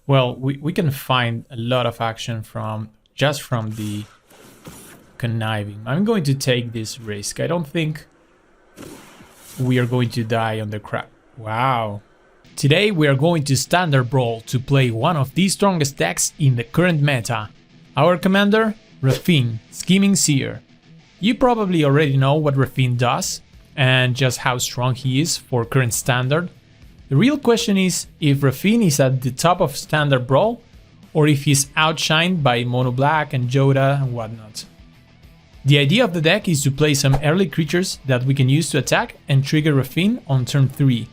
Well, we can find a lot of action from just from the conniving. I'm going to take this risk. I don't think we are going to die on the crap. Wow. Today we are going to Standard Brawl to play one of the strongest decks in the current meta. Our commander, Raffine, Scheming Seer. You probably already know what Raffine does and just how strong he is for current Standard. The real question is if Raffine is at the top of Standard Brawl or if he's outshined by Mono Black and Joda and whatnot. The idea of the deck is to play some early creatures that we can use to attack and trigger Raffine on turn 3.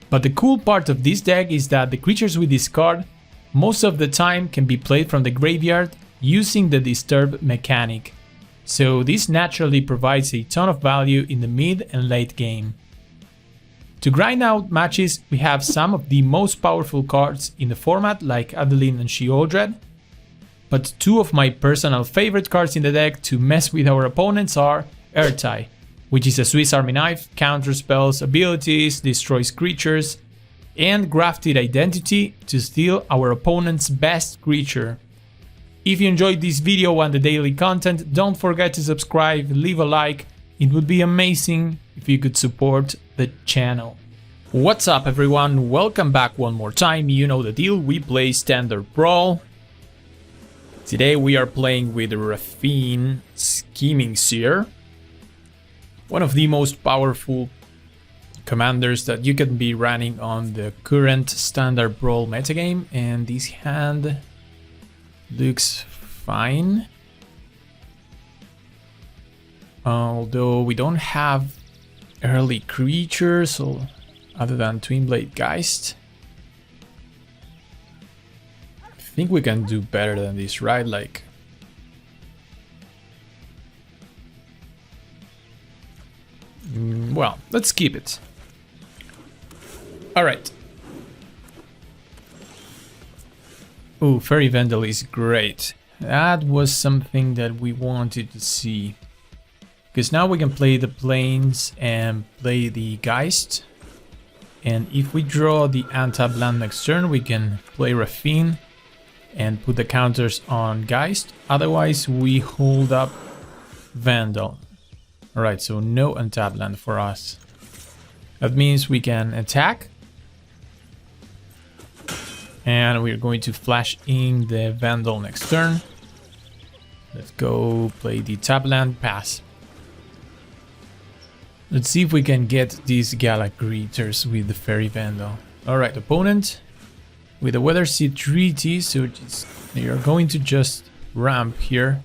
But the cool part of this deck is that the creatures we discard most of the time can be played from the graveyard using the disturb mechanic. So this naturally provides a ton of value in the mid and late game. To grind out matches, we have some of the most powerful cards in the format like Adeline and Sheoldred. But two of my personal favorite cards in the deck to mess with our opponents are Ertai, which is a Swiss Army knife, counters spells, abilities, destroys creatures, and Grafted Identity to steal our opponent's best creature. If you enjoyed this video and the daily content, don't forget to subscribe, leave a like. It would be amazing if you could support the channel. What's up everyone, welcome back one more time. You know the deal, we play Standard Brawl. Today we are playing with Raffine, Scheming Seer. One of the most powerful commanders that you can be running on the current Standard Brawl metagame, and this hand looks fine. Although we don't have early creatures other than Twin Blade Geist. I think we can do better than this, right? Like, well, let's keep it. Alright. Oh, Fairy Vandal is great. That was something that we wanted to see. Because now we can play the Plains and play the Geist. And if we draw the untap land next turn, we can play Raffine and put the counters on Geist. Otherwise, we hold up Vandal. Alright, so no untap land for us. That means we can attack. And we're going to flash in the Vandal next turn. Let's go play the tap land, pass. Let's see if we can get these Galagreeters with the Fairy Vandal. Alright, opponent with the Weather Seed Treaty, so they are going to just ramp here.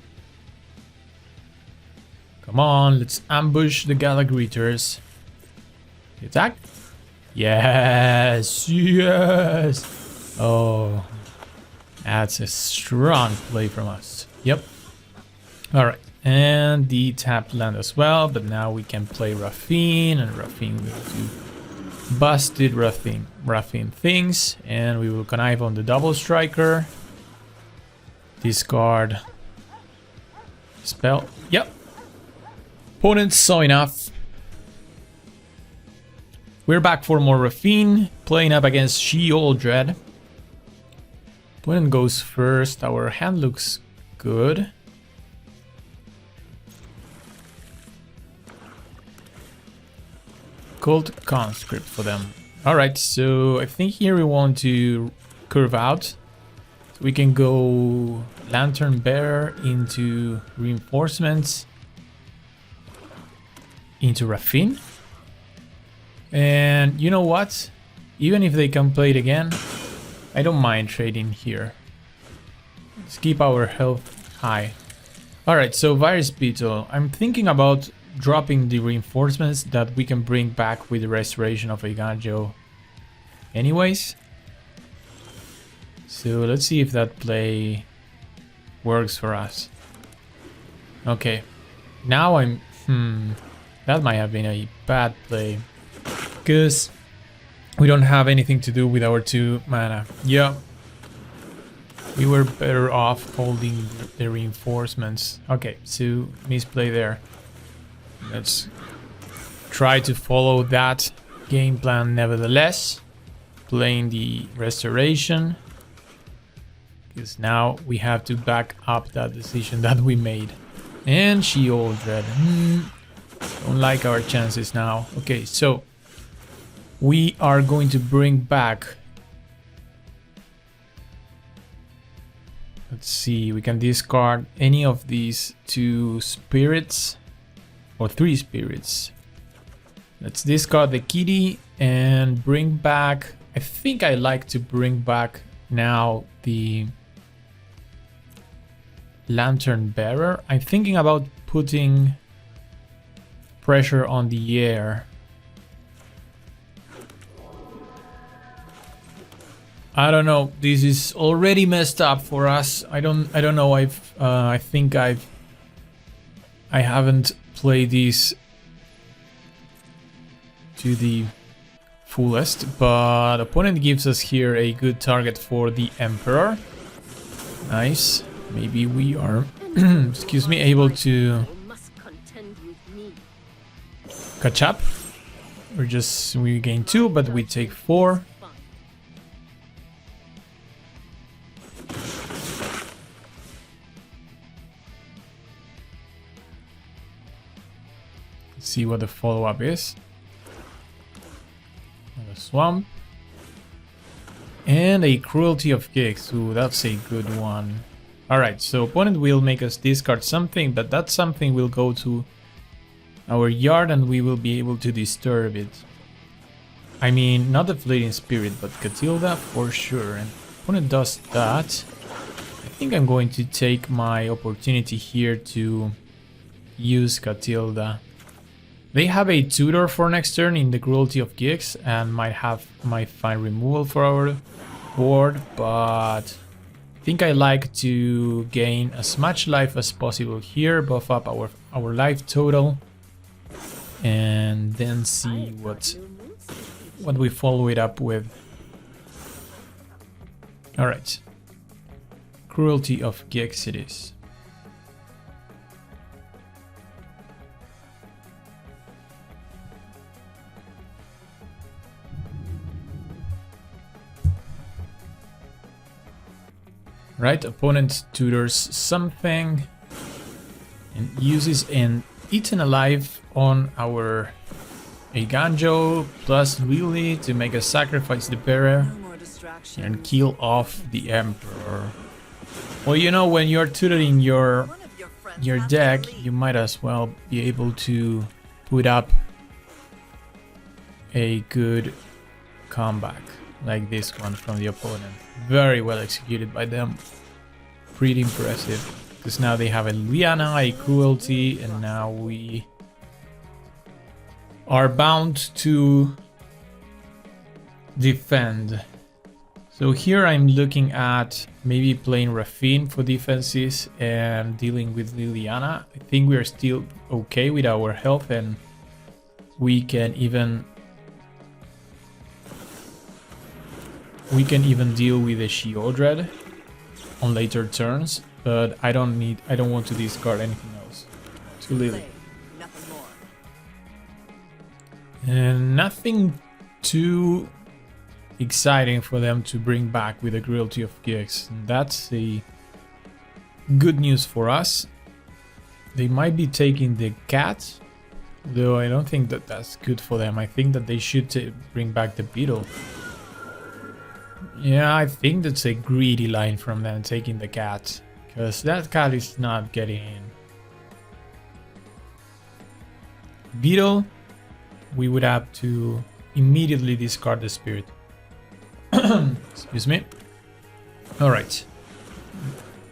Come on, let's ambush the Galagreeters. Attack? Yes! Yes! Oh, that's a strong play from us. Yep. Alright. And the tap land as well, but now we can play Raffine, and Raffine will do busted Raffine things, and we will connive on the double striker. Discard spell. Yep. Opponent saw enough. We're back for more Raffine, playing up against Sheoldred. Opponent goes first. Our hand looks good. Cold Conscript for them. Alright, so I think here we want to curve out. So we can go Lantern Bearer into Reinforcements, into Raffine. And you know what? Even if they can play it again, I don't mind trading here. Let's keep our health high. Alright, so Virus Beetle. I'm thinking about dropping the reinforcements that we can bring back with the restoration of Eiganjo anyways. So let's see if that play works for us. Okay, now that might have been a bad play because we don't have anything to do with our 2 mana. Yeah, we were better off holding the reinforcements. Okay, so misplay there. Let's try to follow that game plan nevertheless. Playing the restoration. Because now we have to back up that decision that we made. And Shieldred. Don't like our chances now. Okay, so we are going to bring back... Let's see, we can discard any of these 2 spirits or 3 spirits. Let's discard the kitty and bring back... I think I like to bring back now the Lantern Bearer. I'm thinking about putting pressure on the air. I don't know. This is already messed up for us. I don't know. I think I haven't played this to the fullest, but opponent gives us here a good target for the Emperor. Nice. Maybe we are, excuse me, able to catch up. We gain 2, but we take 4. See what the follow-up is. Another swamp. And a Cruelty of Gigs. Ooh, that's a good one. Alright, so opponent will make us discard something, but that something will go to our yard and we will be able to disturb it. I mean, not the Fleeting Spirit, but Catilda for sure. And opponent does that. I think I'm going to take my opportunity here to use Catilda. They have a tutor for next turn in the Cruelty of Gigs and might find removal for our board, but I think I like to gain as much life as possible here, buff up our life total, and then see what we follow it up with. Alright. Cruelty of Gigs it is. Right, opponent tutors something and uses an Eaten Alive on our Eiganjo plus Lily to make us sacrifice the bearer and kill off the Emperor. Well, you know, when you're tutoring your deck, you might as well be able to put up a good comeback like this one from the opponent. Very well executed by them. Pretty impressive. Because now they have a Liana, a Cruelty, and now we are bound to defend. So here I'm looking at maybe playing Raffine for defenses and dealing with Liliana. I think we are still okay with our health and we can even deal with the Shieldred on later turns, but I don't want to discard anything else to Lily. And nothing too exciting for them to bring back with the Cruelty of Gigs. That's a good news for us. They might be taking the cat, though I don't think that that's good for them. I think that they should bring back the beetle. Yeah, I think that's a greedy line from them, taking the cat, because that cat is not getting in. Beetle, we would have to immediately discard the spirit. Excuse me. Alright.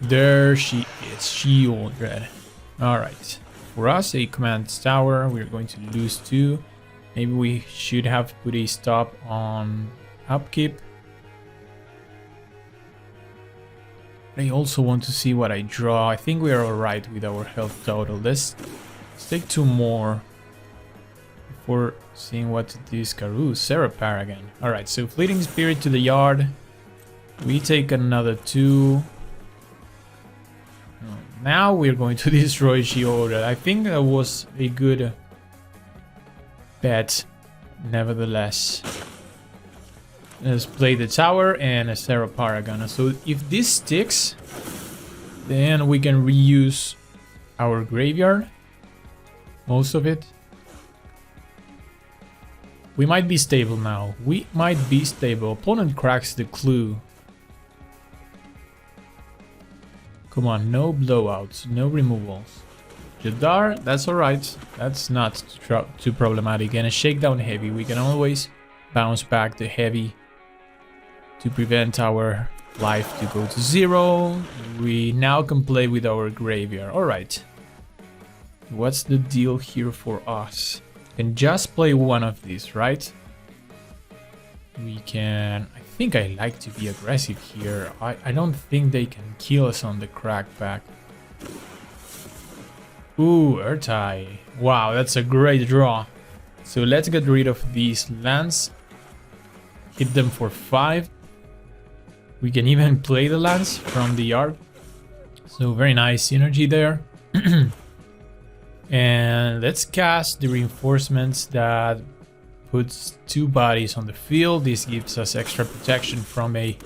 There she is, Shieldred. Alright. For us, a command tower, we're going to lose 2. Maybe we should have put a stop on upkeep. I also want to see what I draw. I think we are alright with our health total. Let's take 2 more before seeing what to discard. Ooh, Serapar again. Alright, so Fleeting Spirit to the yard. We take another 2. Now we're going to destroy Shieldred. I think that was a good bet, nevertheless. Let's play the tower and a Sarah Paragon. So if this sticks, then we can reuse our graveyard. Most of it. We might be stable now. We might be stable. Opponent cracks the clue. Come on, no blowouts, no removals. Jadar, that's alright. That's not too problematic. And a shakedown heavy. We can always bounce back the heavy to prevent our life to go to 0. We now can play with our graveyard. Alright. What's the deal here for us? We can just play one of these, right? We can... I think I like to be aggressive here. I don't think they can kill us on the crackback. Ooh, Ertai. Wow, that's a great draw. So let's get rid of these lands. Hit them for 5. We can even play the lands from the yard. So very nice synergy there. And let's cast the reinforcements that puts 2 bodies on the field. This gives us extra protection from a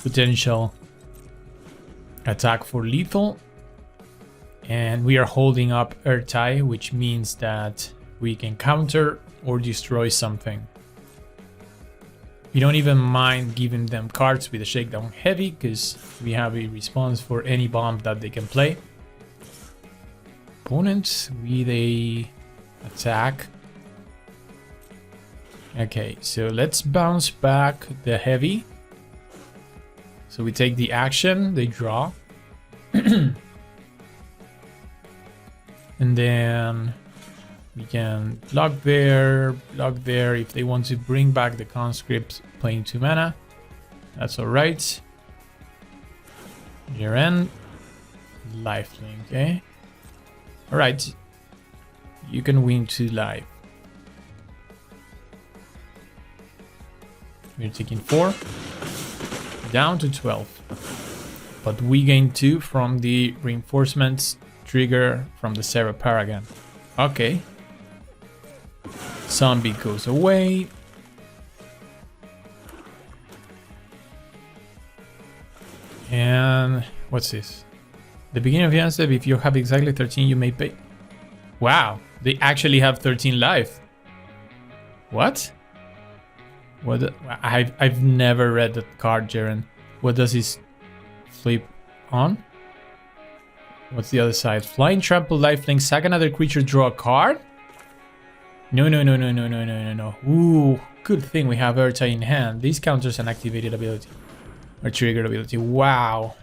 potential attack for lethal. And we are holding up Ertai, which means that we can counter or destroy something. We don't even mind giving them cards with a shakedown heavy, because we have a response for any bomb that they can play. Opponent with a attack. Okay, so let's bounce back the heavy. So we take the action, they draw. And then we can block there. If they want to bring back the conscript playing 2 mana, that's alright. Jaren, lifelink, okay? Alright, you can win 2 life. We're taking 4, down to 12. But we gain 2 from the reinforcements trigger from the Sarah Paragon. Okay. Zombie goes away. And what's this? The beginning of the end step, if you have exactly 13, you may pay. Wow, they actually have 13 life. What? What? I've never read that card, Jaren. What does this flip on? What's the other side? Flying, trample, lifelink, sack another creature, draw a card? No. Ooh, good thing we have Ertai in hand. This counters an activated ability. Or triggered ability. Wow.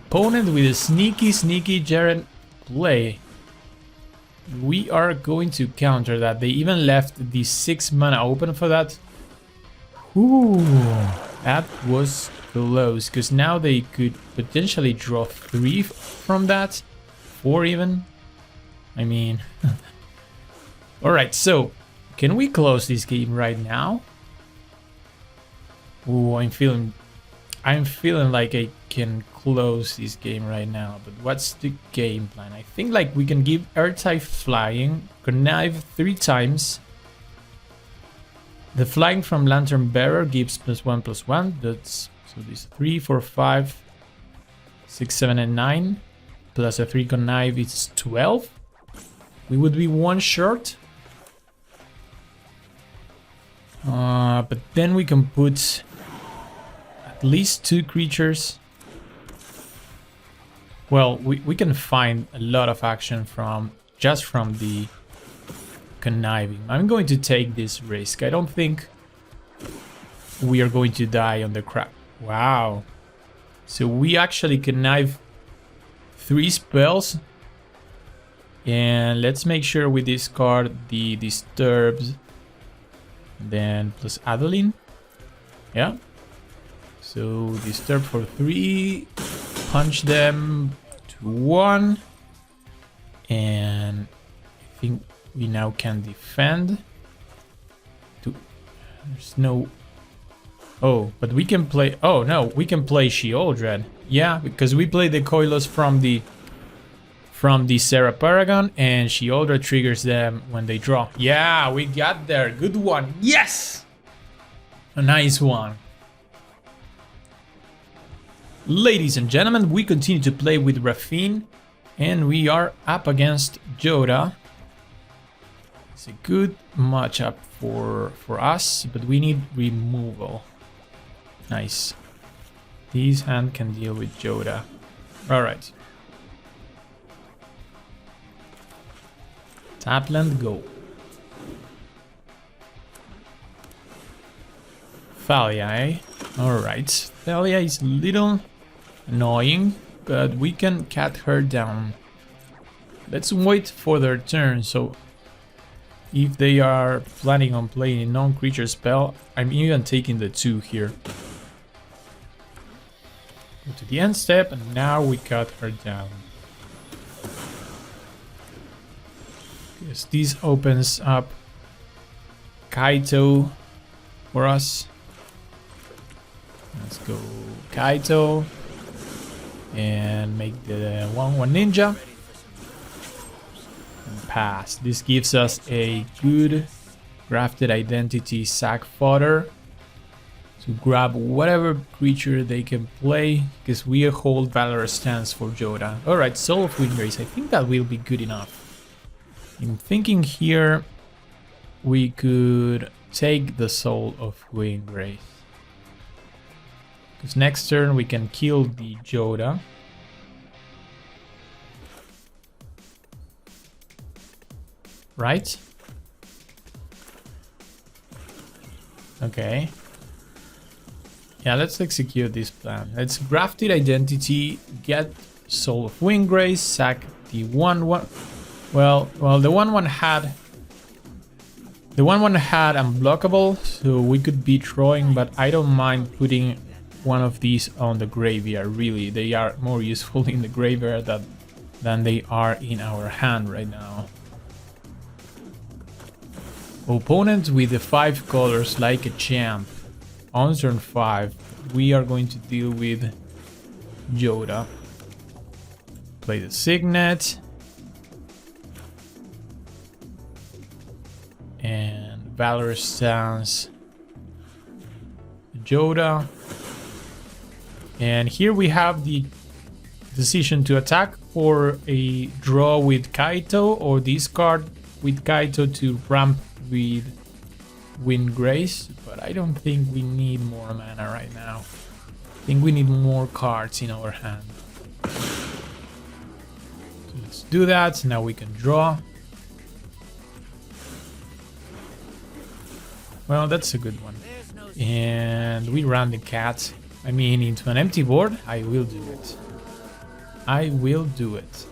Opponent with a sneaky Jaren play. We are going to counter that. They even left the 6 mana open for that. Ooh, that was close. Because now they could potentially draw 3 from that. 4 even. I mean... Alright, so... Can we close this game right now? Ooh, I'm feeling like I can close this game right now. But what's the game plan? I think like we can give Ertai flying, connive 3 times. The flying from Lantern Bearer gives +1/+1. That's so this 3, 4, 5, 6, 7, and 9. Plus a 3 connive is 12. We would be 1 short. But then we can put at least 2 creatures. Well, we can find a lot of action from the conniving. I'm going to take this risk. I don't think we are going to die on the crap. Wow. So we actually connive 3 spells. And let's make sure we discard the disturbs. Then plus Adeline. Yeah. So disturb for 3. Punch them to 1. And I think we now can defend. There's no... Oh, but we can play... Oh, no, we can play Sheoldred. Yeah, because we play the Koilos from the Sarah Paragon, and Sheoldred triggers them when they draw. Yeah, we got there. Good one. Yes! A nice one. Ladies and gentlemen, we continue to play with Raffine, and we are up against Joda. It's a good matchup for us, but we need removal. Nice. This hand can deal with Joda. Alright. Tapland, go. Thalia, eh? Alright. Thalia is a little annoying, but we can cut her down. Let's wait for their turn, so if they are planning on playing a non-creature spell, I'm even taking the 2 here. Go to the end step, and now we cut her down. Because this opens up Kaito for us. Let's go Kaito and make the 1/1 ninja and pass. This gives us a good grafted identity sack fodder to grab whatever creature they can play, because we hold Valor Stance for Joda. Alright, Soul of Windgrace, I think that will be good enough. I'm thinking here we could take the Soul of Windgrace, because next turn we can kill the Joda. Right? Okay. Yeah, let's execute this plan. Let's grafted identity, get Soul of Windgrace, sack the 1/1. Well, the 1/1 had unblockable, so we could be drawing, but I don't mind putting one of these on the graveyard. Really, they are more useful in the graveyard than they are in our hand right now. Opponent with the 5 colors like a champ. On turn 5, we are going to deal with Joda. Play the Signet. And Valor Stance Joda. And here we have the decision to attack for a draw with Kaito, or discard with Kaito to ramp with Windgrace, but I don't think we need more mana right now. I think we need more cards in our hand. So let's do that. Now we can draw. Well, that's a good one. And we ran the cat. I mean, into an empty board. I will do it. I will do it.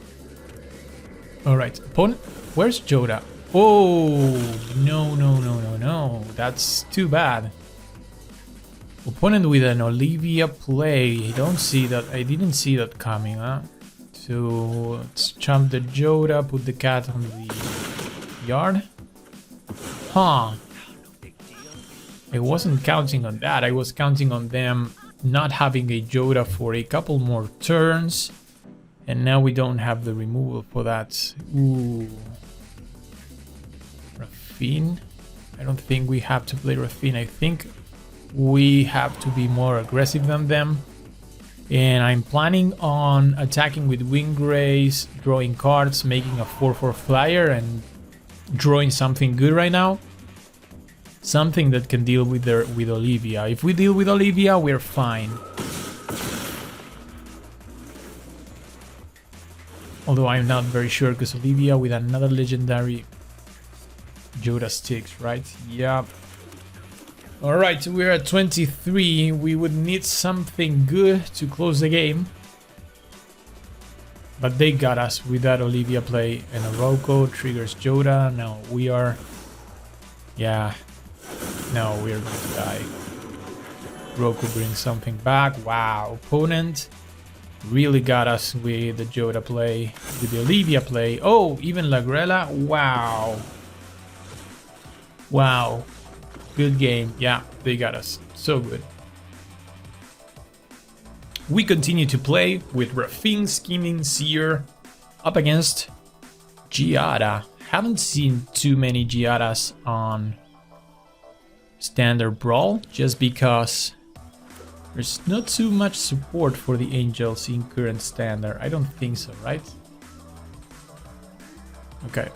Alright, opponent. Where's Joda? Oh, no. That's too bad. Opponent with an Olivia play. I don't see that. I didn't see that coming, huh? So let's jump the Joda, put the cat on the yard. Huh. I wasn't counting on that. I was counting on them not having a Joda for a couple more turns. And now we don't have the removal for that. Ooh. Raffine. I don't think we have to play Raffine. I think we have to be more aggressive than them. And I'm planning on attacking with Windgrace, drawing cards, making a 4/4 flyer, and drawing something good right now. Something that can deal with Olivia. If we deal with Olivia, we're fine. Although I'm not very sure, because Olivia with another legendary Joda sticks, right? Yeah. Alright, we're at 23. We would need something good to close the game. But they got us with that Olivia play, and a Roko triggers Joda. Now we are... Yeah. No, we're going to die. Roku brings something back. Wow, opponent really got us with the Joda play, with the Olivia play. Oh, even Lagrella. Wow. Wow. Good game. Yeah, they got us. So good. We continue to play with Raffine, Scheming Seer up against Giada. Haven't seen too many Giadas on standard Brawl, just because there's not too much support for the Angels in current standard. I don't think so, right? Okay.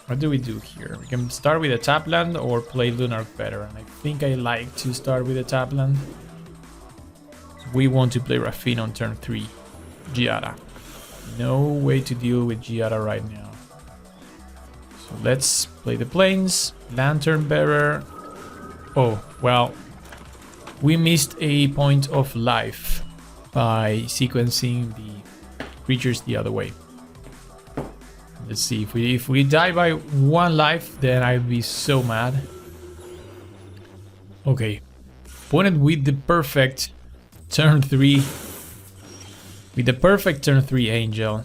What do we do here? We can start with a tap land or play Lunar Veteran. I think I like to start with a tap land. We want to play Raffine on turn 3. Giada. No way to deal with Giada right now. So let's play the plains. Lantern Bearer. Oh, well. We missed a point of life by sequencing the creatures the other way. Let's see, if we die by 1 life, then I'd be so mad. Okay. Opponent with the perfect turn 3. With the perfect turn 3 Angel.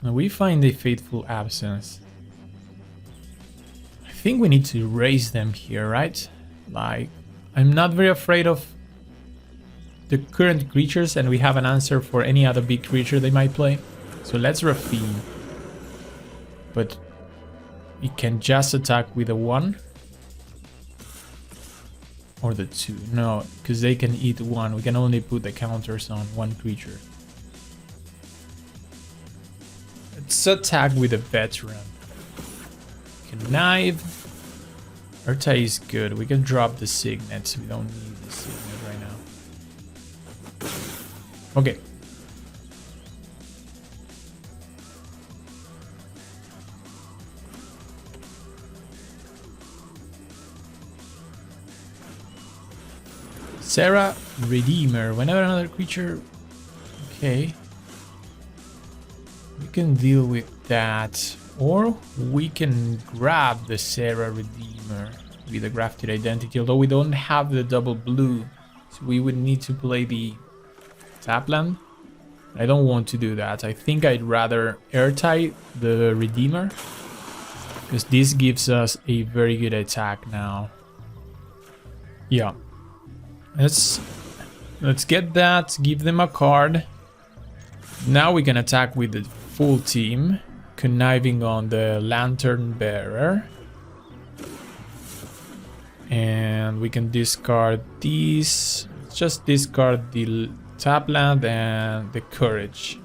And we find a Fateful Absence. I think we need to raise them here, right? Like, I'm not very afraid of the current creatures, and we have an answer for any other big creature they might play. So let's Raffine. But we can just attack with a 1 or the 2. No, because they can eat 1. We can only put the counters on 1 creature. Let's attack with a veteran. Connive. Urta is good. We can drop the Signets. We don't need the Signet right now. Okay. Sarah Redeemer. Whenever another creature... Okay. We can deal with that. Or we can grab the Sarah Redeemer with a Grafted Identity. Although we don't have the double blue. So we would need to play the tap land. I don't want to do that. I think I'd rather airtight the Redeemer. Because this gives us a very good attack now. Yeah. Let's get that, give them a card. Now we can attack with the full team, conniving on the Lantern Bearer. And we can discard these. Let's just discard the tap land and the Courage.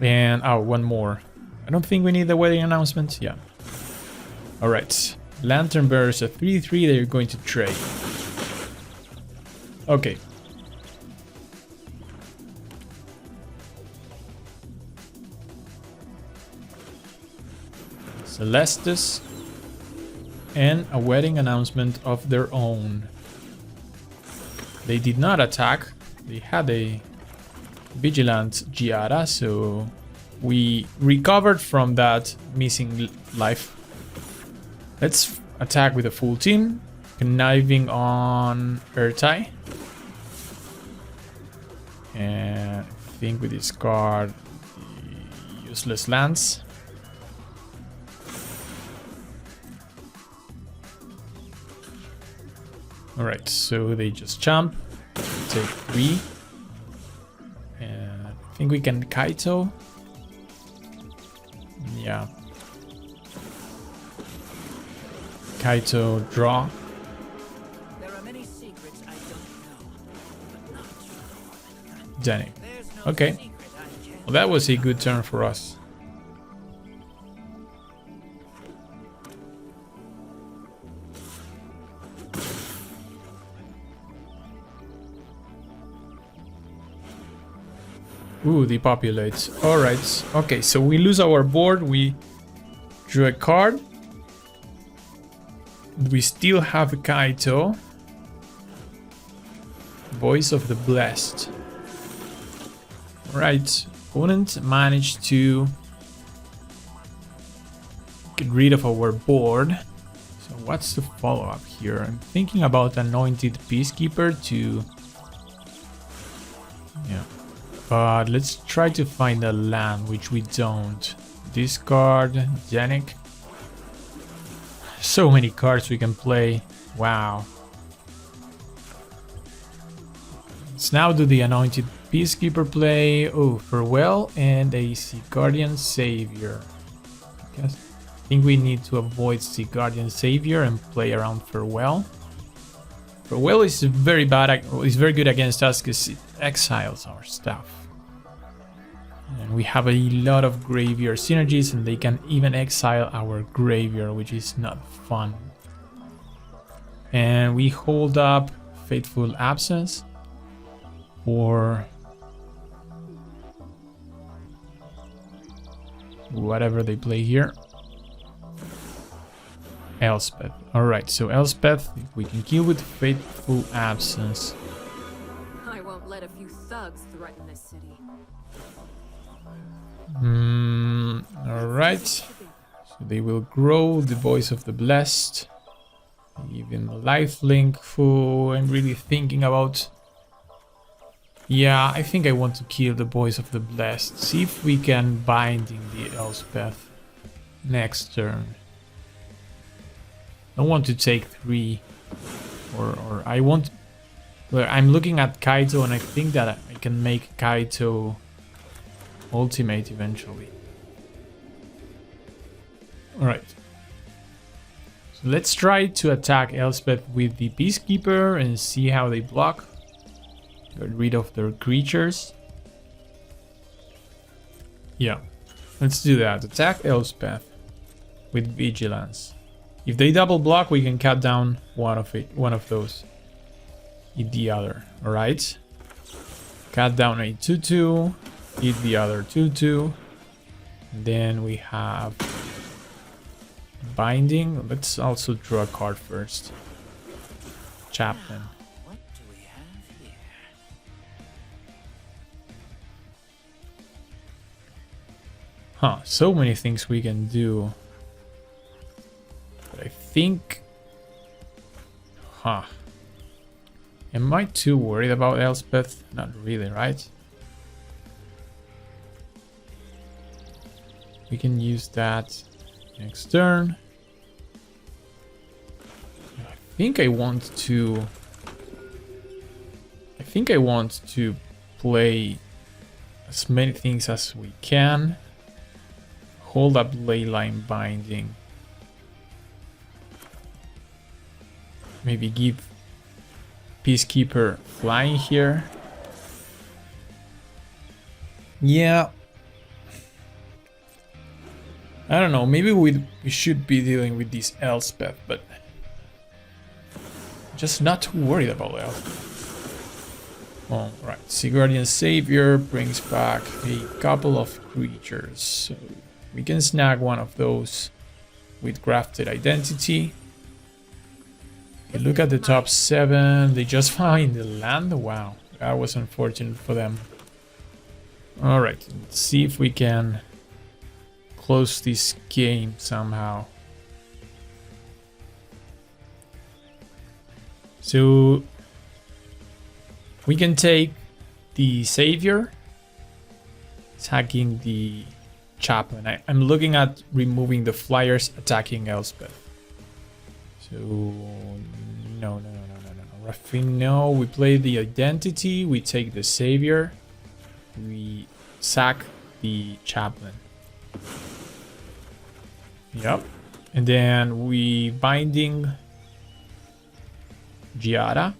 And, oh, 1 more. I don't think we need the wedding announcement. Yeah. Alright. Lantern Bearer is a 3/3 that you're going to trade. Okay. Celestus and a wedding announcement of their own. They did not attack. They had a Vigilant Giada, so we recovered from that missing life. Let's attack with a full team, conniving on Urtai. And I think we discard the useless lands. Alright, so they just jump, take 3. And I think we can Kaito. Yeah. Kaito draw. There are many secrets I don't know, but not Danny. Okay. Well, that was a good turn for us. Ooh, depopulates. Alright. Okay, so we lose our board. We drew a card. We still have Kaito. Voice of the Blessed. Alright. Opponent managed to get rid of our board. So what's the follow-up here? I'm thinking about Anointed Peacekeeper to... Yeah. But let's try to find a land, which we don't. Discard, Janik. So many cards we can play. Wow. Let's now do the Anointed Peacekeeper play. Oh, Farewell and a Guardian Savior. I guess. think we need to avoid the Guardian Savior and play around Farewell. Farewell is very bad. Is very good against us because it exiles our stuff. And we have a lot of graveyard synergies, and they can even exile our graveyard, which is not fun. And we hold up Fateful Absence or whatever they play here. Elspeth. Alright, so Elspeth, we can kill with Fateful Absence. I won't let a few thugs threaten this city. Alright. So they will grow the Voice of the Blessed. Even lifelink. Who I'm really thinking about. Yeah, I think I want to kill the Voice of the Blessed. See if we can bind in the Elspeth next turn. I want to take 3, or I want. Well, I'm looking at Kaito, and I think that I can make Kaito ultimate eventually. All right. So let's try to attack Elspeth with the Peacekeeper and see how they block. Get rid of their creatures. Yeah, let's do that. Attack Elspeth with Vigilance. If they double block, we can cut down one of those. Eat the other. All right. Cut down a 2/2. Eat the other 2/2. Then we have Binding. Let's also draw a card first. Chaplain. What do we have here? Huh, so many things we can do. But I think... Huh. Am I too worried about Elspeth? Not really, right? We can use that next turn. I think I want to play as many things as we can. Hold up Leyline Binding. Maybe give Peacekeeper flying here. Yeah. I don't know, maybe we should be dealing with this Elspeth, but just not too worried about Elspeth. Oh, right. Sea Guardian Savior brings back a couple of creatures. So we can snag one of those with Grafted Identity. Okay, look at the top 7. They just find the land. Wow, that was unfortunate for them. Alright, let's see if we can close this game somehow. So we can take the Savior, attacking the Chaplain. I'm looking at removing the flyers, attacking Elspeth. So no. Raffine, no. We play the Identity, we take the Savior, we sack the Chaplain. Yep. And then we binding Giada.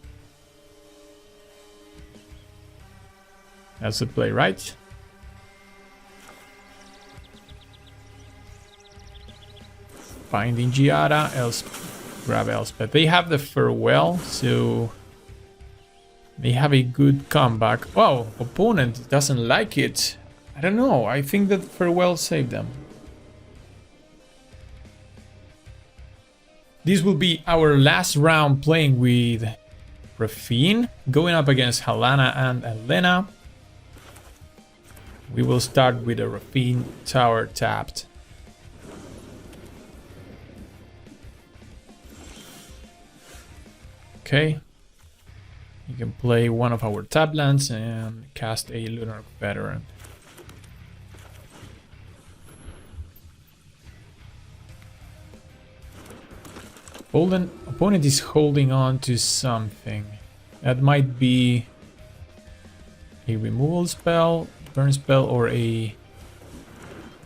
That's the play, right? Binding Giada, grab Elspeth. They have the Farewell, so they have a good comeback. Oh, opponent doesn't like it. I don't know. I think that Farewell saved them. This will be our last round playing with Raffine, going up against Helena and Elena. We will start with a Raffine tower tapped. Okay. You can play one of our tap lands and cast a Lunar Veteran. Opponent is holding on to something. That might be a removal spell, burn spell, or a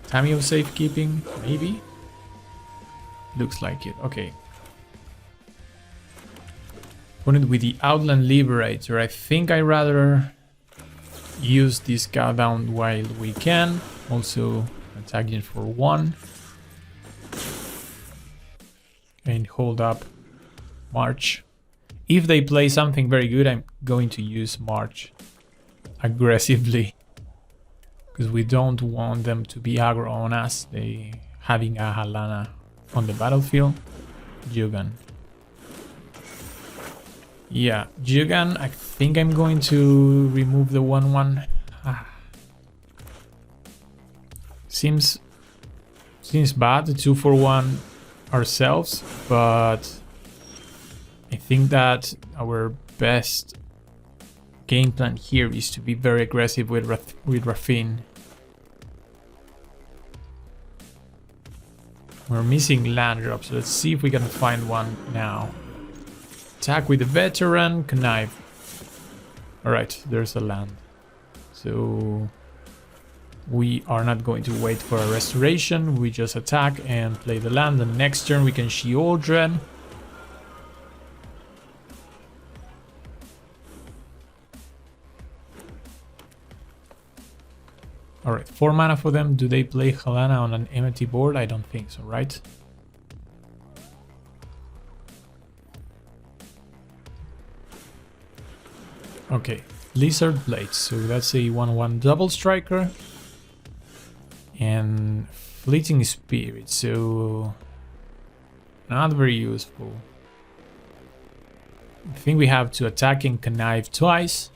Tammy of Safekeeping, maybe. Looks like it. Okay. Opponent with the Outland Liberator. I think I rather use this guy down while we can. Also attacking for 1. And hold up March. If they play something very good, I'm going to use March aggressively. Because we don't want them to be aggro on us. They having a Halana on the battlefield. Jugan. Yeah, Jugan, I think I'm going to remove the 1/1. Seems bad, the 2-for-1 ourselves, but I think that our best game plan here is to be very aggressive with Raffine. We're missing land drops. Let's see if we can find one now. Attack with the veteran, connive. Alright, there's a land. So we are not going to wait for a restoration. We just attack and play the land. The next turn we can Sheoldred. Alright, 4 mana for them. Do they play Halana on an empty board? I don't think so, right? Okay, Lizard Blades. So that's a 1/1 double striker. And Fleeting Spirit. So not very useful. I think we have to attack and connive twice.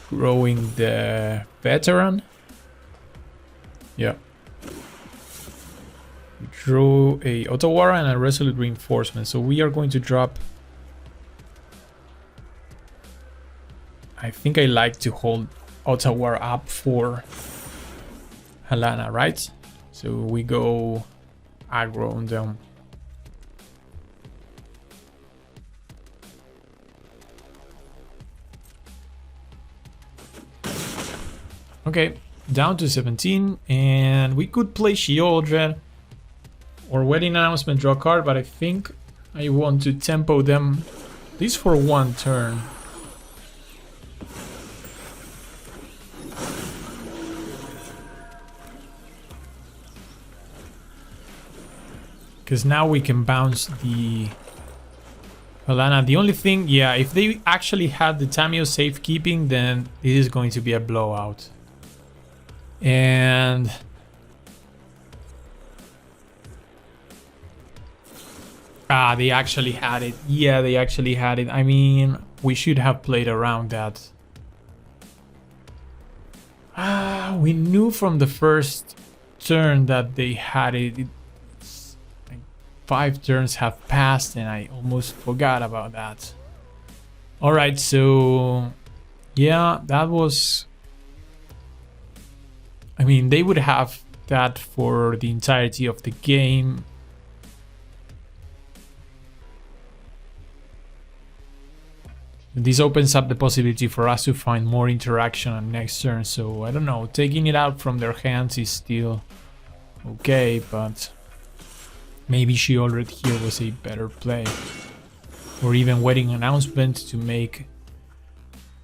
Growing the veteran. Yeah. We drew a Otawara and a Resolute Reinforcement. So we are going to drop. I think I like to hold Otawara up for Halana, right? So we go aggro on them. Okay, down to 17, and we could play Sheoldred or Wedding Announcement, draw a card, but I think I want to tempo them at least for 1 turn. Because now we can bounce the Halana. The only thing, yeah, if they actually had the Tamio safekeeping, then this is going to be a blowout. And they actually had it. Yeah, they actually had it. I mean, we should have played around that. We knew from the first turn that they had it. It's like 5 turns have passed and I almost forgot about that. All right, so yeah, that was. I mean, they would have that for the entirety of the game. This opens up the possibility for us to find more interaction on next turn. So, I don't know, taking it out from their hands is still okay, but maybe Sheoldred here was a better play. Or even Wedding Announcement to make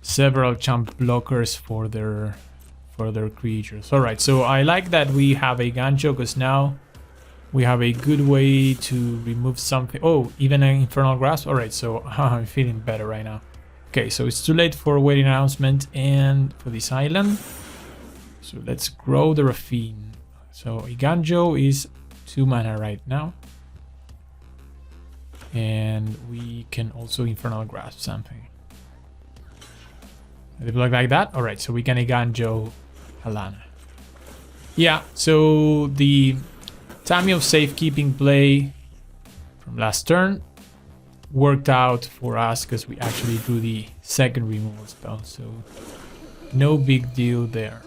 several jump blockers for their creatures. Alright, so I like that we have a Gancho because now we have a good way to remove something. Oh, even an Infernal Grasp? Alright, so I'm feeling better right now. Okay, so it's too late for Wedding Announcement and for this island. So let's grow the Raffine. So Iganjo is 2 mana right now. And we can also Infernal Grasp something. They block like that? Alright, so we can Iganjo Halana. Yeah, so the Tamio safekeeping play from last turn worked out for us because we actually drew the second removal spell, so no big deal there.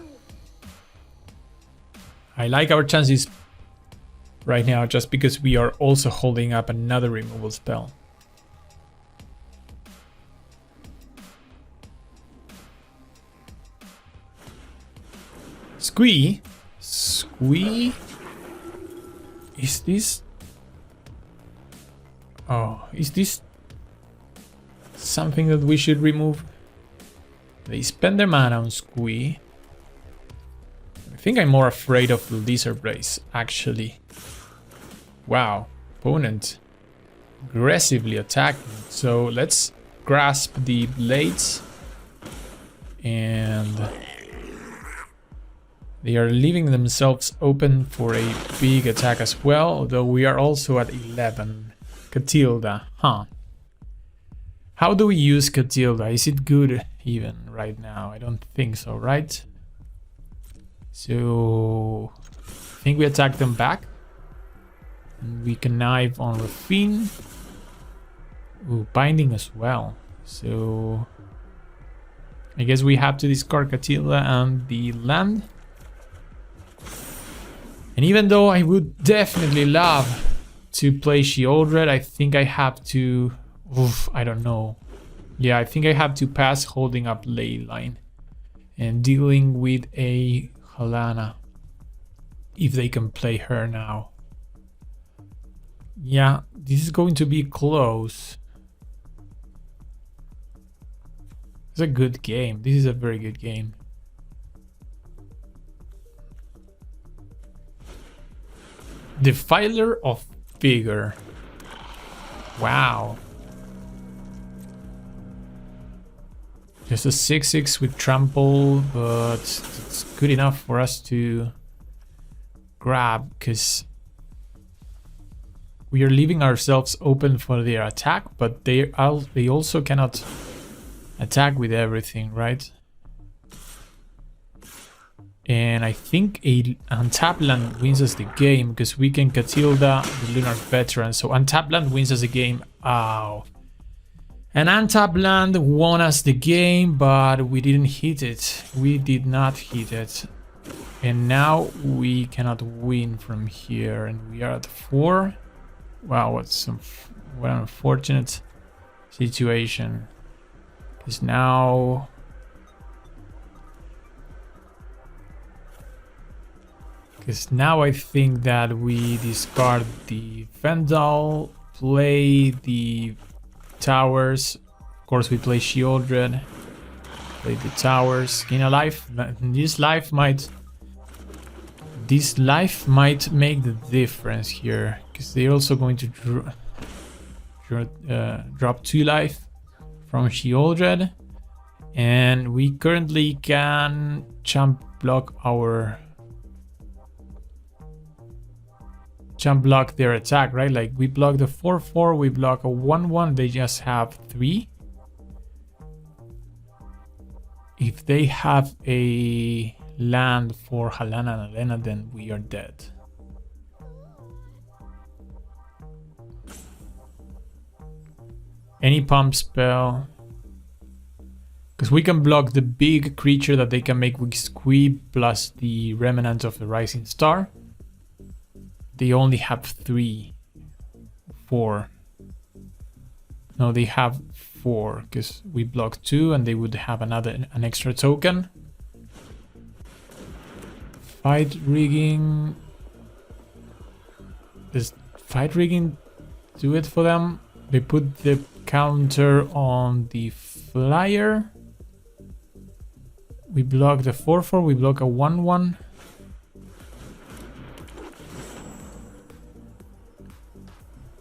I like our chances right now just because we are also holding up another removal spell. Squee? Is this Oh, is this something that we should remove? They spend their mana on Squee. I think I'm more afraid of the Lizard Brace, actually. Wow, opponent aggressively attacking. So let's grasp the blades. And they are leaving themselves open for a big attack as well, although we are also at 11. Catilda, huh? How do we use Catilda? Is it good even right now? I don't think so, right? So I think we attack them back. And we connive on Raffine. Ooh, binding as well. So I guess we have to discard Catilda and the land. And even though I would definitely love to play Sheoldred, I think I have to... Oof, I don't know. Yeah, I think I have to pass holding up Leyline and dealing with a Halana if they can play her now. Yeah, this is going to be close. It's a good game. This is a very good game. Defiler of Vigor. Wow. Just a 6/6 with trample, but it's good enough for us to grab because we are leaving ourselves open for their attack, but they also cannot attack with everything, right? And I think a untapped land wins us the game because we can Catilda the Lunar Veteran. So untapped land wins us the game. Ow. An untapped land won us the game, but we didn't hit it. We did not hit it. And now we cannot win from here. And we are at 4. Wow, what an unfortunate situation. Because now... I think that we discard the Vendal, play the towers. Of course, we play Sheoldred, play the towers, gain a life. This life might make the difference here, because they're also going to drop 2 life from Sheoldred, and we currently can jump block their attack, right? Like we block the 4/4, we block a 1/1, they just have 3. If they have a land for Halana and Elena, then we are dead. Any pump spell, because we can block the big creature that they can make with Squee plus the Remnant of the Rising Star. They only have 3, 4. No, they have 4 because we block 2 and they would have an extra token. Fight rigging. Does fight rigging do it for them? They put the counter on the flyer. We block the 4/4. We block a 1/1.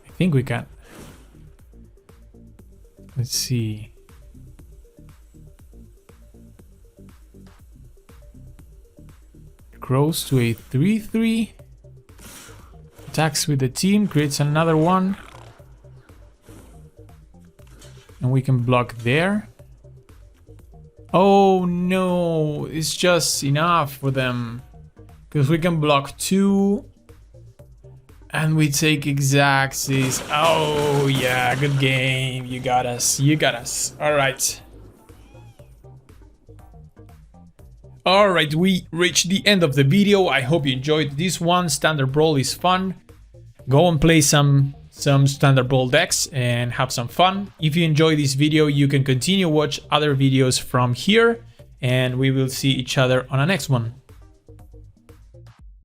I think we can. Let's see. Grows to a 3/3. Attacks with the team, creates another one. And we can block there. Oh no, it's just enough for them. Because we can block 2. And we take Xaxis. Oh yeah, good game. You got us. You got us. Alright. Alright, we reached the end of the video. I hope you enjoyed this one. Standard Brawl is fun. Go and play some Standard Brawl decks and have some fun. If you enjoy this video, you can continue watch other videos from here. And we will see each other on the next one.